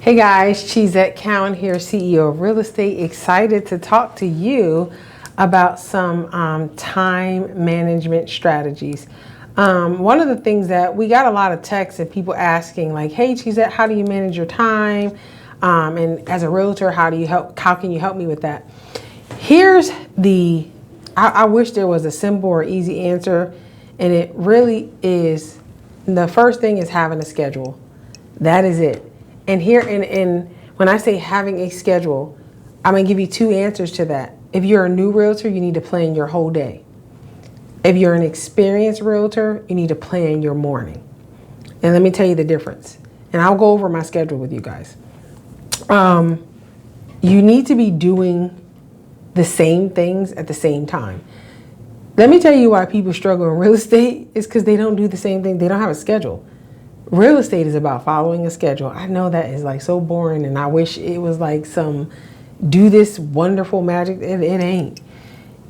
Hey guys, Cheesette Cowan here, CEO of Real Estate. Excited to talk to you about some time management strategies. One of the things that we got a lot of texts and people asking like, hey Cheesette, how do you manage your time? And as a realtor, how can you help me with that? Here's I wish there was a simple or easy answer, and it really is, the first thing is having a schedule. That is it. And when I say having a schedule, I'm going to give you two answers to that. If you're a new realtor, you need to plan your whole day. If you're an experienced realtor, you need to plan your morning. And let me tell you the difference. And I'll go over my schedule with you guys. You need to be doing the same things at the same time. Let me tell you why people struggle in real estate is because they don't do the same thing. They don't have a schedule. Real estate is about following a schedule. I know that is like so boring, and I wish it was like some do this wonderful magic. It ain't.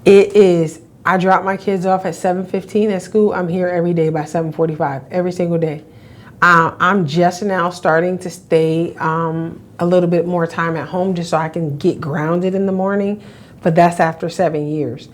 It is, I drop my kids off at 7:15 at school. I'm here every day by 7:45, every single day. I'm just now starting to stay a little bit more time at home just so I can get grounded in the morning, but that's after 7 years.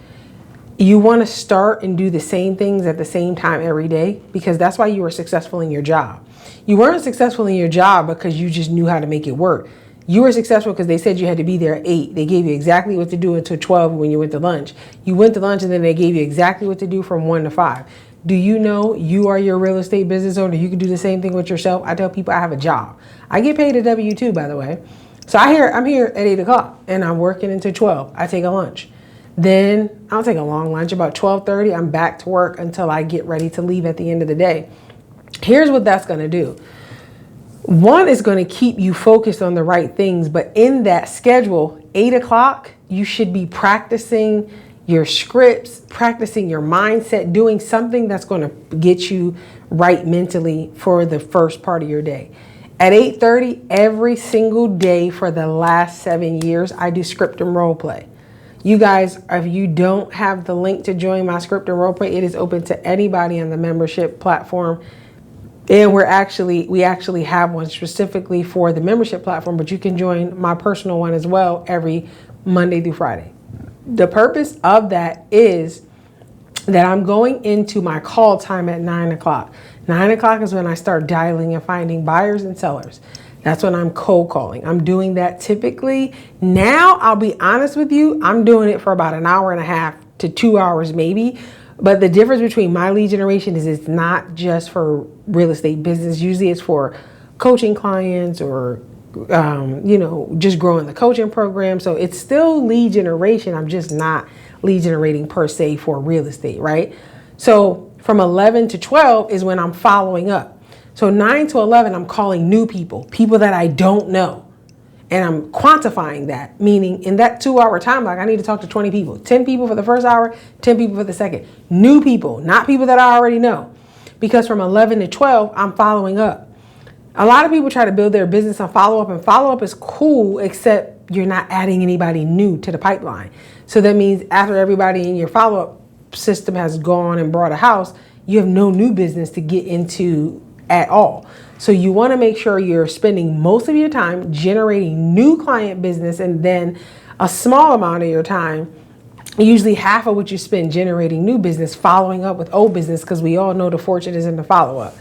You want to start and do the same things at the same time every day, because that's why you were successful in your job. You weren't successful in your job because you just knew how to make it work. You were successful because they said you had to be there at 8. They gave you exactly what to do until 12 when you went to lunch. You went to lunch and then they gave you exactly what to do from 1 to 5. Do you know you are your real estate business owner? You can do the same thing with yourself. I tell people I have a job. I get paid a W-2, by the way. So I'm here at 8 o'clock and I'm working until 12. I take a lunch. Then I'll take a long lunch. About 12:30, I'm back to work until I get ready to leave at the end of the day. Here's what that's going to do. One is going to keep you focused on the right things, but in that schedule, 8 o'clock, you should be practicing your scripts, practicing your mindset, doing something that's going to get you right mentally for the first part of your day. At 8:30, every single day for the last 7 years, I do script and role play. You guys, if you don't have the link to join my script and role play, it is open to anybody on the membership platform. And we actually have one specifically for the membership platform, but you can join my personal one as well every Monday through Friday. The purpose of that is that I'm going into my call time at 9 o'clock. 9 o'clock is when I start dialing and finding buyers and sellers. That's when I'm cold calling. I'm doing that typically. Now, I'll be honest with you, I'm doing it for about an hour and a half to 2 hours maybe. But the difference between my lead generation is it's not just for real estate business. Usually it's for coaching clients or, just growing the coaching program. So it's still lead generation. I'm just not lead generating per se for real estate, right? So from 11 to 12 is when I'm following up. So 9 to 11, I'm calling new people that I don't know. And I'm quantifying that, meaning in that 2-hour time block, I need to talk to 20 people, 10 people for the first hour, 10 people for the second. New people, not people that I already know. Because from 11 to 12, I'm following up. A lot of people try to build their business on follow-up, and follow-up is cool, except you're not adding anybody new to the pipeline. So that means after everybody in your follow-up system has gone and bought a house, you have no new business to get into at all. So you want to make sure you're spending most of your time generating new client business, and then a small amount of your time, usually half of what you spend generating new business, following up with old business, because we all know the fortune is in the follow-up.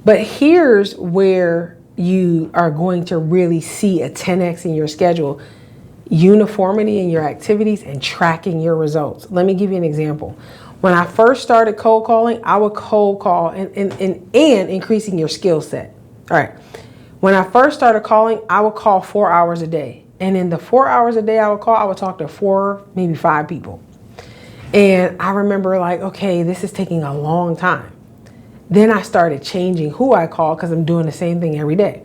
But here's where you are going to really see a 10x in your schedule: uniformity in your activities and tracking your results. Let me give you an example. When I first started cold calling, I would cold call and increasing your skill set. All right. When I first started calling, I would call 4 hours a day. And in the 4 hours a day I would call, I would talk to 4, maybe 5 people. And I remember like, okay, this is taking a long time. Then I started changing who I call, because I'm doing the same thing every day.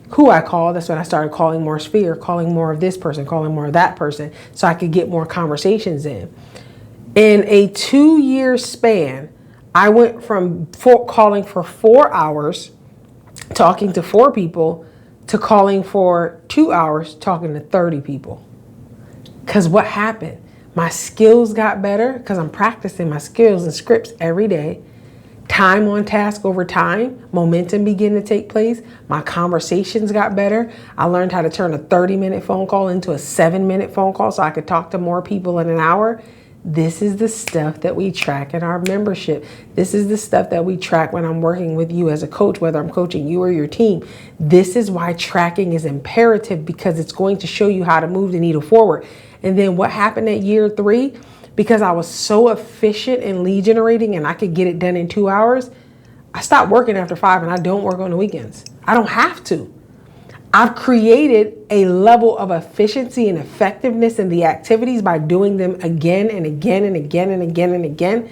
Who I call, that's when I started calling more sphere, calling more of this person, calling more of that person, so I could get more conversations in. In a 2-year span, I went from calling for 4 hours, talking to 4 people, to calling for 2 hours, talking to 30 people. Because what happened? My skills got better because I'm practicing my skills and scripts every day. time on task over time, momentum began to take place. My conversations got better. I learned how to turn a 30-minute phone call into a 7-minute phone call so I could talk to more people in an hour. This is the stuff that we track in our membership. This is the stuff that we track when I'm working with you as a coach, whether I'm coaching you or your team. This is why tracking is imperative, because it's going to show you how to move the needle forward. And then what happened at year 3? Because I was so efficient in lead generating and I could get it done in 2 hours, I stopped working after 5 and I don't work on the weekends. I don't have to. I've created a level of efficiency and effectiveness in the activities by doing them again and again and again and again and again,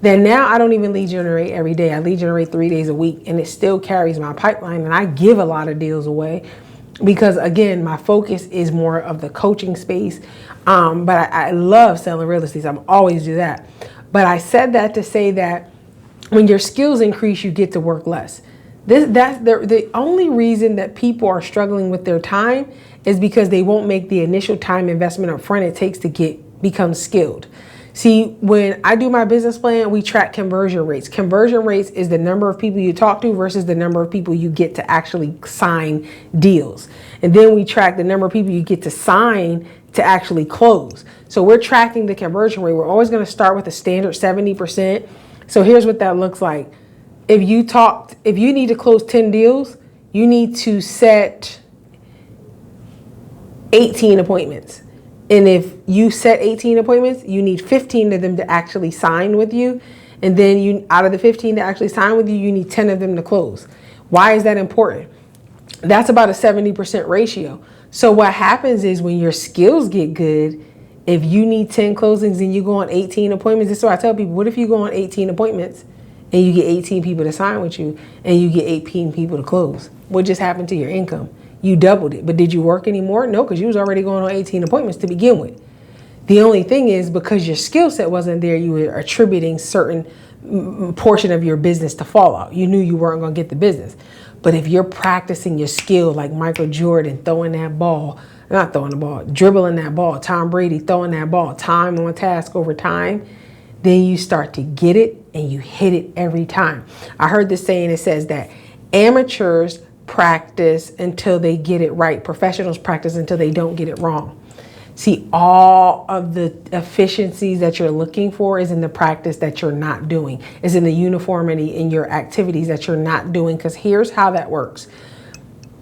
that now I don't even lead generate every day. I lead generate 3 days a week, and it still carries my pipeline, and I give a lot of deals away because, again, my focus is more of the coaching space. But I love selling real estate. I'm always do that. But I said that to say that when your skills increase, you get to work less. That's the only reason that people are struggling with their time is because they won't make the initial time investment up front it takes to become skilled. See, when I do my business plan, we track conversion rates. Conversion rates is the number of people you talk to versus the number of people you get to actually sign deals. And then we track the number of people you get to sign to actually close. So we're tracking the conversion rate. We're always going to start with a standard 70%. So here's what that looks like. If you need to close 10 deals, you need to set 18 appointments. And if you set 18 appointments, you need 15 of them to actually sign with you. And then out of the 15 to actually sign with you, you need 10 of them to close. Why is that important? That's about a 70% ratio. So what happens is when your skills get good, if you need 10 closings and you go on 18 appointments, this is what I tell people, what if you go on 18 appointments and you get 18 people to sign with you and you get 18 people to close? What just happened to your income? You doubled it. But did you work anymore? No, because you was already going on 18 appointments to begin with. The only thing is because your skill set wasn't there, you were attributing certain portion of your business to fall out. You knew you weren't going to get the business. But if you're practicing your skill like Michael Jordan dribbling that ball, Tom Brady throwing that ball, time on task over time, then you start to get it and you hit it every time. I heard this saying, it says that amateurs practice until they get it right. Professionals practice until they don't get it wrong. See, all of the efficiencies that you're looking for is in the practice that you're not doing, is in the uniformity in your activities that you're not doing. Because here's how that works.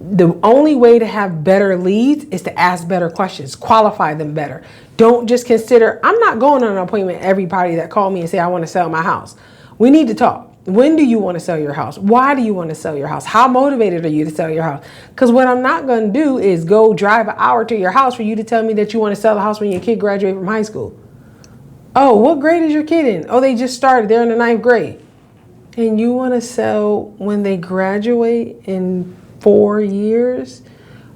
The only way to have better leads is to ask better questions, qualify them better. Don't just consider, I'm not going on an appointment everybody that call me and say, I want to sell my house. We need to talk. When do you want to sell your house? Why do you want to sell your house? How motivated are you to sell your house? Because what I'm not going to do is go drive an hour to your house for you to tell me that you want to sell the house when your kid graduates from high school. Oh, what grade is your kid in? Oh, they just started. They're in the 9th grade. And you want to sell when they graduate in 4 years?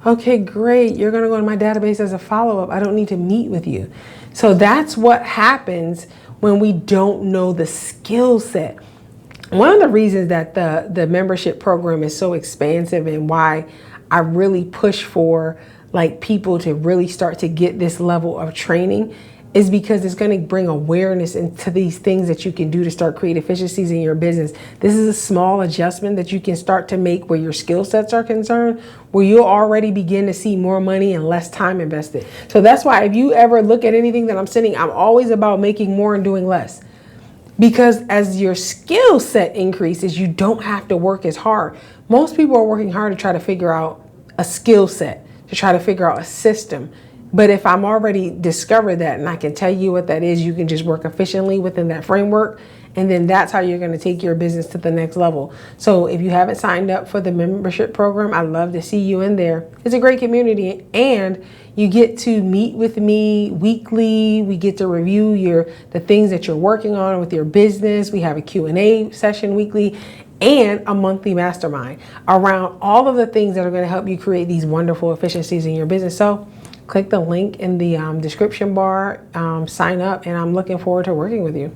Okay, great. You're going to go to my database as a follow-up. I don't need to meet with you. So that's what happens when we don't know the skill set. One of the reasons that the membership program is so expansive and why I really push for like people to really start to get this level of training is because it's going to bring awareness into these things that you can do to start create efficiencies in your business. This is a small adjustment that you can start to make where your skill sets are concerned, where you'll already begin to see more money and less time invested. So that's why if you ever look at anything that I'm sending, I'm always about making more and doing less. Because as your skill set increases, you don't have to work as hard. Most people are working hard to try to figure out a skill set, to try to figure out a system. But if I'm already discovered that and I can tell you what that is, you can just work efficiently within that framework. And then that's how you're going to take your business to the next level. So if you haven't signed up for the membership program, I'd love to see you in there. It's a great community and you get to meet with me weekly. We get to review the things that you're working on with your business. We have a Q&A session weekly and a monthly mastermind around all of the things that are going to help you create these wonderful efficiencies in your business. So click the link in the description bar, sign up, and I'm looking forward to working with you.